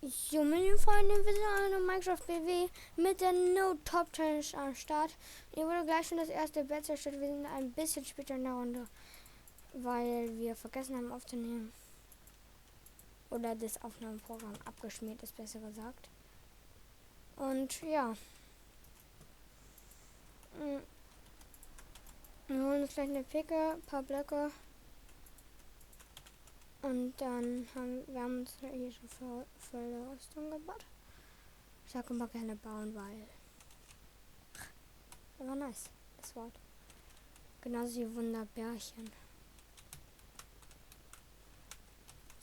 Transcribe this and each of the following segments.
Jo, meine Freunde, wir sind alle noch Minecraft BW mit der No Top Challenge am Start. Hier wurde gleich schon das erste Bett zerstört. Wir sind ein bisschen später in der Runde, weil wir vergessen haben aufzunehmen. Oder das Aufnahmeprogramm abgeschmiert ist, besser gesagt. Und ja. Wir holen uns gleich eine Picke, ein paar Blöcke. Und dann haben wir uns hier schon volle Rüstung gebaut. Ich sage immer gerne bauen, weil das war nice, das Wort. Genauso wie Wunderbärchen.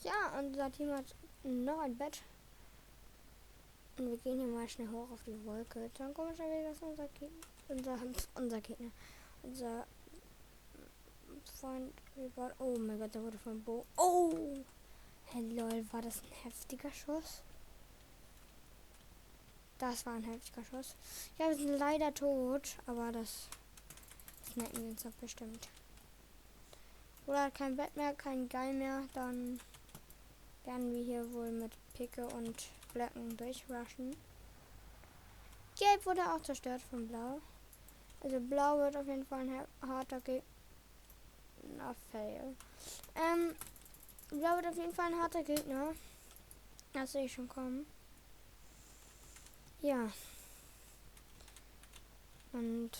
Ja, unser Team hat noch ein Bett. Und wir gehen hier mal schnell hoch auf die Wolke. Dann komischerweise ist unser Gegner. Unser Freund gebaut. Oh mein Gott, der wurde vom Bo. Oh! Hey lol, war das ein heftiger Schuss? Das war ein heftiger Schuss. Ja, wir sind leider tot, aber das merken wir uns doch bestimmt. Oder hat kein Bett mehr, kein Geil mehr, dann werden wir hier wohl mit Picke und Blöcken durchrushen. Gelb wurde auch zerstört von Blau. Also Blau wird auf jeden Fall ein harter Gegner. Fail. Blau wird auf jeden Fall ein harter Gegner. Das sehe ich schon kommen. Ja. Und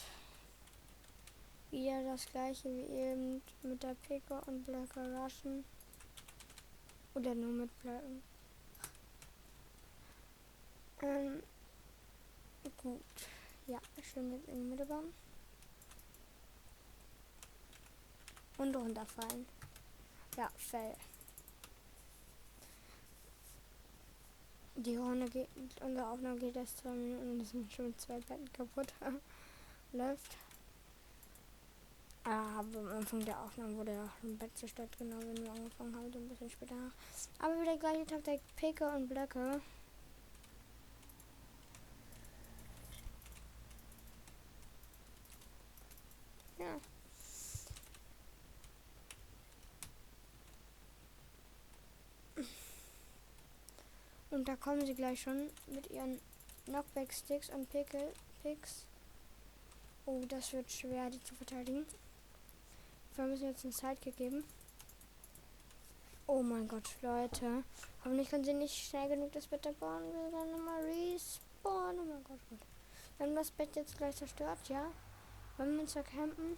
wieder das gleiche wie eben mit der Picke und Blöcke rushen. Oder nur mit Blöcken. Gut. Ja, schön jetzt in die Mitte bauen. Und runterfallen. Ja, fail. Die Runde geht, unsere Aufnahme geht erst 2 Minuten und es sind schon 2 Betten kaputt. Läuft. Aber am Anfang der Aufnahme wurde ja schon ein Bett zerstört, genau wenn wir angefangen haben, so ein bisschen später. Aber wieder gleiche Taktik, Picke und Blöcke. Ja. Und da kommen sie gleich schon mit ihren Knockback-Sticks und Picks. Oh, das wird schwer, die zu verteidigen. Wir müssen jetzt einen Sidekick geben. Oh mein Gott, Leute. Hoffentlich können sie nicht schnell genug das Bett bauen. Wir dann nochmal respawnen. Oh mein Gott, gut. Wir haben das Bett jetzt gleich zerstört, ja. Wollen wir uns da campen?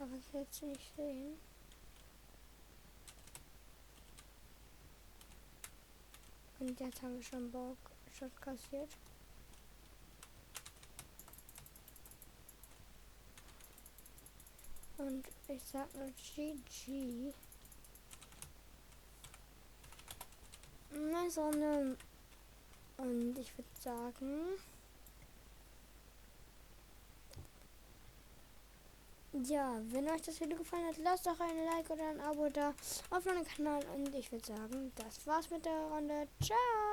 Aber ich will jetzt nicht sehen. Und jetzt haben wir schon Shot kassiert. Und ich sag nur GG. Nice Runde. Und ich würde sagen, ja, wenn euch das Video gefallen hat, lasst doch ein Like oder ein Abo da auf meinem Kanal. Und ich würde sagen, das war's mit der Runde. Ciao!